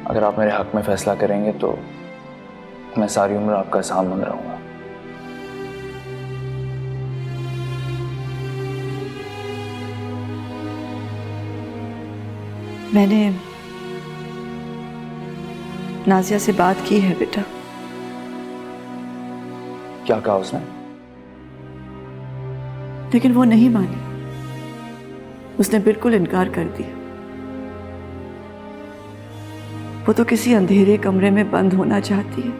अगर आप मेरे हक में फैसला करेंगे तो मैं सारी उम्र आपका एहसान मंद रहूंगा। मैंने नाजिया से बात की है बेटा। क्या कहा उसने? लेकिन वो नहीं मानी, उसने बिल्कुल इनकार कर दिया। वो तो किसी अंधेरे कमरे में बंद होना चाहती है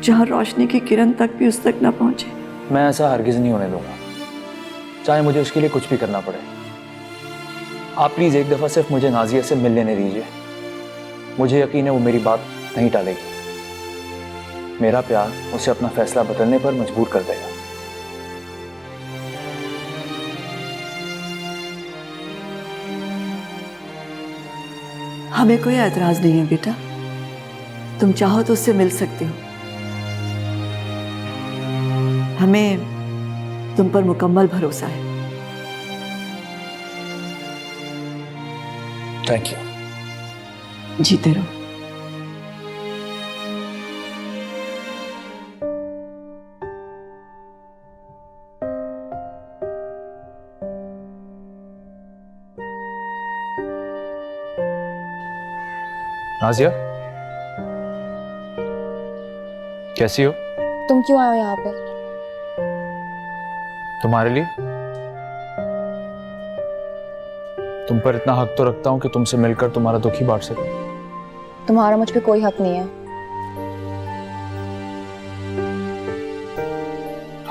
जहां रोशनी की किरण तक भी उस तक ना पहुंचे। मैं ऐसा हरगिज नहीं होने दूंगा, चाहे मुझे उसके लिए कुछ भी करना पड़े। आप प्लीज एक दफा सिर्फ मुझे नाजिया से मिल लेने दीजिए। मुझे यकीन है वो मेरी बात नहीं टालेगी। मेरा प्यार उसे अपना फैसला बदलने पर मजबूर कर देगा। हमें कोई एतराज नहीं है बेटा, तुम चाहो तो उससे मिल सकते हो। हमें तुम पर मुकम्मल भरोसा है। Thank you. जीते रहो। नाजिया, कैसी हो? तुम क्यों आए हो यहाँ पे? तुम्हारे लिए। तुम पर इतना हक तो रखता हूं कि तुमसे मिलकर तुम्हारा दुख ही बांट सकूं। तुम्हारा मुझ पे कोई हक नहीं है।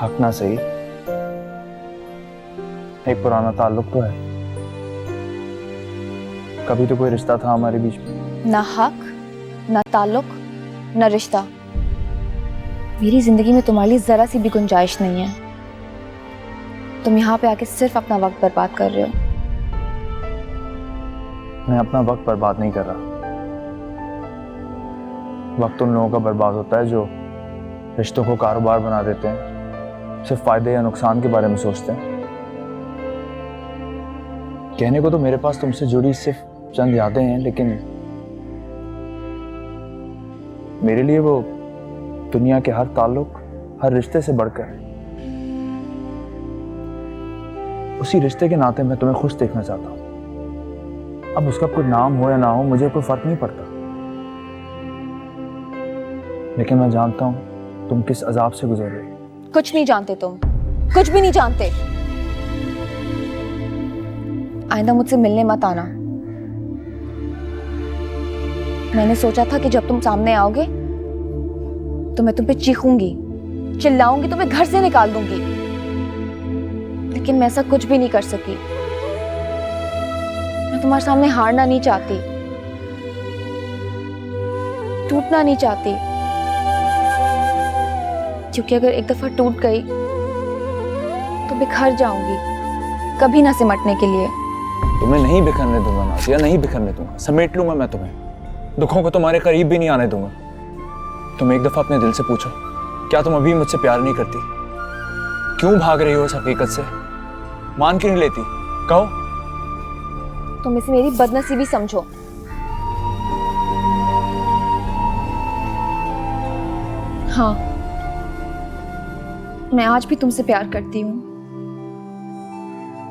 हक ना सही, एक पुराना ताल्लुक तो है। कभी तो कोई रिश्ता था हमारे बीच में। ना हक, ना ताल्लुक, ना रिश्ता। मेरी जिंदगी में तुम्हारे लिए जरा सी भी गुंजाइश नहीं है। तुम यहाँ पे आके सिर्फ अपना वक्त बर्बाद कर रहे हो। मैं अपना वक्त बर्बाद नहीं कर रहा। वक्त उन लोगों का बर्बाद होता है जो रिश्तों को कारोबार बना देते हैं, सिर्फ फायदे या नुकसान के बारे में सोचते हैं। कहने को तो मेरे पास तुमसे जुड़ी सिर्फ चंद यादें हैं, लेकिन मेरे लिए वो दुनिया के हर ताल्लुक, हर रिश्ते से बढ़कर है। उसी रिश्ते के नाते मैं तुम्हें खुश देखना चाहता हूं। अब उसका कोई नाम हो या ना हो, मुझे कोई फर्क नहीं पड़ता। लेकिन मैं जानता हूं तुम किस अजाब से गुजर रही हो। कुछ नहीं जानते तुम, कुछ भी नहीं जानते। आइंदा मुझसे मिलने मत आना। मैंने सोचा था कि जब तुम सामने आओगे तो मैं तुम पे चीखूंगी, चिल्लाऊंगी, तुम्हें घर से निकाल दूंगी। लेकिन मैं ऐसा कुछ भी नहीं कर सकी। मैं तुम्हारे सामने हारना नहीं चाहती, टूटना नहीं चाहती, क्योंकि अगर एक दफा टूट गई तो बिखर जाऊंगी, कभी ना सिमटने के लिए। तुम्हें नहीं बिखरने दूंगा नाज़िया, नहीं बिखरने दूंगा। समेट लूंगा मैं तुम्हें, दुखों को तुम्हारे करीब भी नहीं आने दूंगा। तुम एक दफा अपने दिल से पूछो, क्या तुम अभी मुझसे प्यार नहीं करती? क्यों भाग रही हो उस हकीकत से? मान क्यों नहीं लेती? कहो। तुम इसे मेरी बदनसीबी समझो। हाँ, मैं आज भी तुमसे प्यार करती हूँ।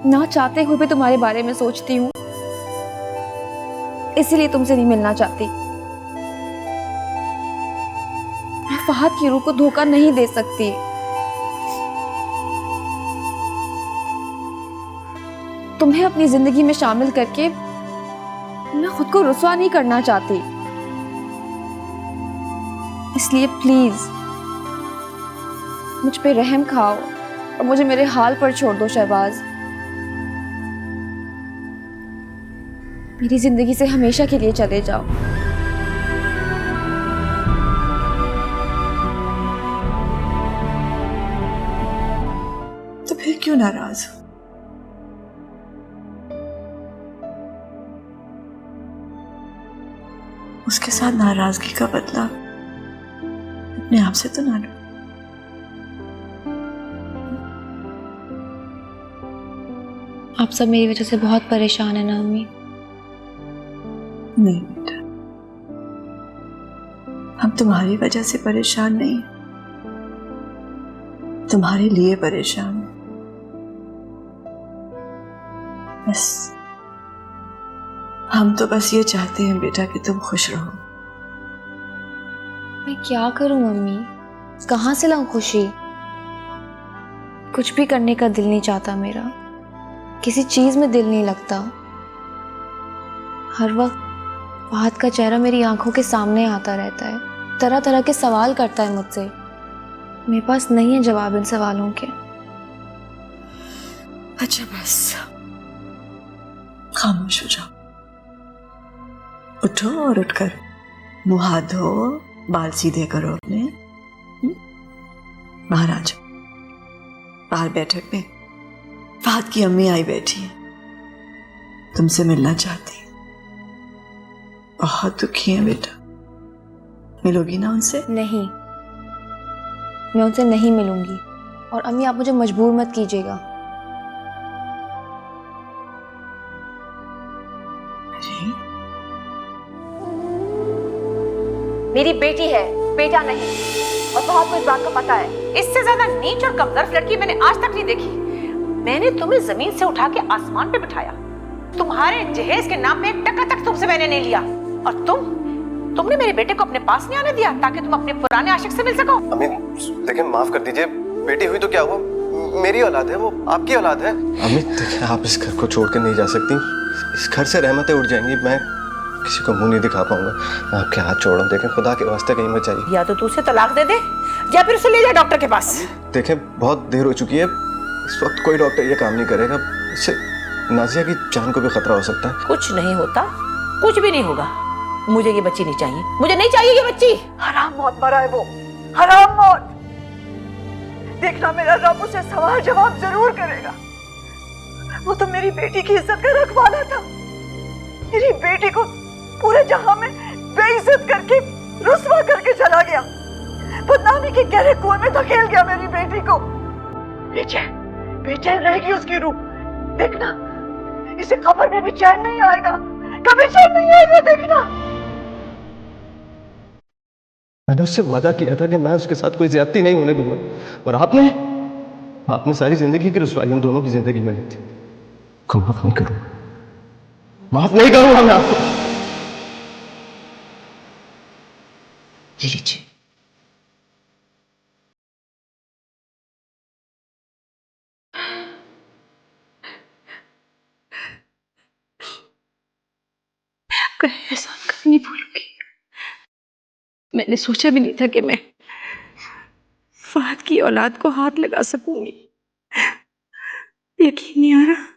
ना चाहते हुए भी तुम्हारे बारे में सोचती हूँ, इसीलिए तुमसे नहीं मिलना चाहती। मैं फहद की रूह को धोखा नहीं दे सकती। तुम्हें अपनी जिंदगी में शामिल करके मैं खुद को रुसवा नहीं करना चाहती। इसलिए प्लीज मुझ पे रहम खाओ और मुझे मेरे हाल पर छोड़ दो शहबाज। मेरी जिंदगी से हमेशा के लिए चले जाओ। तो फिर क्यों नाराज हो? उसके साथ नाराजगी का बदला अपने आप से तो ना लो। आप सब मेरी वजह से बहुत परेशान है ना अम्मी? नहीं बेटा, तुम्हारी वजह से परेशान नहीं, तुम्हारे लिए परेशान हूं। बस हम तो बस ये चाहते हैं बेटा कि तुम खुश रहो। मैं क्या करूं मम्मी, कहां से लाऊं खुशी? कुछ भी करने का दिल नहीं चाहता मेरा, किसी चीज में दिल नहीं लगता। हर वक्त फहद का चेहरा मेरी आंखों के सामने आता रहता है, तरह तरह के सवाल करता है मुझसे। मेरे पास नहीं है जवाब इन सवालों के। अच्छा बस खामोश हो जाओ, उठो और उठकर मुंह हाथ धो, बाल सीधे करो अपने। बाहर आ जाओ। बाहर बैठक में फहद की अम्मी आई बैठी है, तुमसे मिलना चाहती है। बहुत दुखी है बेटा, मिलोगी ना उनसे? नहीं, मैं उनसे नहीं मिलूंगी। और अम्मी आप मुझे मजबूर मत कीजिएगा। मेरी बेटी है, बेटा नहीं। और बहुत को इस बात का पता है। इससे ज्यादा नीच और कमजोर लड़की मैंने आज तक नहीं देखी। मैंने तुम्हें जमीन से उठा के आसमान पे बिठाया, तुम्हारे जहेज के नाम पे एक टका तक तुमसे मैंने नहीं लिया। और तुमने मेरे बेटे को अपने पास नहीं आने दिया ताकि तुम अपने पुराने आशिक से मिल सको। अम्मी देखिए, माफ कर दीजिए, बेटी हुई तो क्या हुआ, मेरी औलाद है, वो आपकी औलाद है। अम्मी देखिए, आप इस घर को छोड़ कर नहीं जा सकती। इस घर से रहमतें उड़ जाएंगी, मैं किसी को मुंह नहीं दिखा पाऊंगा। मैं आपके हाथ छोड़ रहा हूं, देखें खुदा के वास्ते कहीं मत जाइए। या तो तू उसे तलाक दे दे या फिर उसे ले जा डॉक्टर के पास। देखें बहुत देर हो चुकी है, इस वक्त कोई डॉक्टर ये काम नहीं करेगा, इससे नाजिया की जान को भी खतरा हो सकता है। कुछ नहीं होता, कुछ भी नहीं होगा। मुझे ये बच्ची नहीं चाहिए, मुझे नहीं चाहिए ये बच्ची। हराम मौत मरा है वो, हराम मौत। देखना मेरा रब उसे सवाल जवाब जरूर करेगा। वो तो मेरी बेटी की इज्जत का रखवाला था, मेरी बेटी को पूरे जहां में बेइज्जत करके रुस्वा करके चला गया, बदनामी के गहरे कुएं में धकेल गया मेरी बेटी को। बेचैन रहेगी उसकी रूह, देखना इसे खबर में भी चैन नहीं आएगा, कभी चैन नहीं आएगा, देखना। मैंने उससे वादा किया था कि मैं उसके साथ कोई ज्यादती नहीं होने दूंगा, और आपने सारी जिंदगी की रुसवाई हम दोनों की जिंदगी में ली थी। माफ नहीं करूंगा, माफ नहीं करूंगा मैं आपको। ये लीजिए। आपका एहसान कभी नहीं भूलूंगी। मैंने सोचा भी नहीं था कि मैं फहद की औलाद को हाथ लगा सकूंगी। यकीन नहीं आ रहा।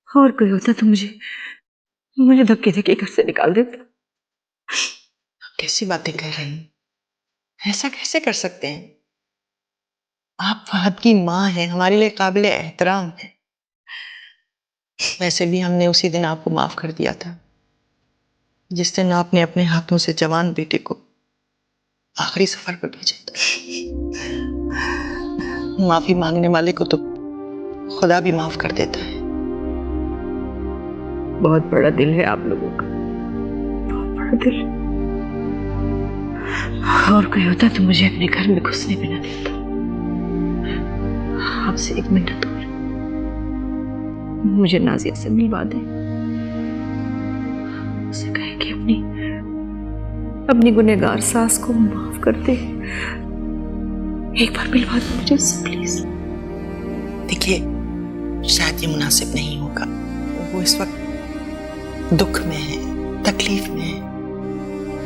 और कोई होता तो मुझे धक्के धक्के घर से निकाल देता। कैसी बातें कर रही हैं? ऐसा कैसे कर सकते हैं? आप फहद की माँ हैं, हमारे लिए काबिल एहतराम है। वैसे भी हमने उसी दिन आपको माफ कर दिया था जिस दिन आपने अपने हाथों से जवान बेटे को आखिरी सफर पर भेजा था। माफी मांगने वाले को तो खुदा भी माफ कर देता है। बहुत बड़ा दिल है आप लोगों का, बहुत बड़ा दिल। और कोई होता तो मुझे अपने घर में घुसने भी न देता। आपसे एक मिनट दूर मुझे नाजिया से मिलवा दें। उसे कहे कि अपनी गुनहगार सास को माफ कर दे। एक बार मिलवा दो मुझे उससे प्लीज। देखिए, शायद ये मुनासिब नहीं होगा। वो इस वक्त दुख में है, तकलीफ में है।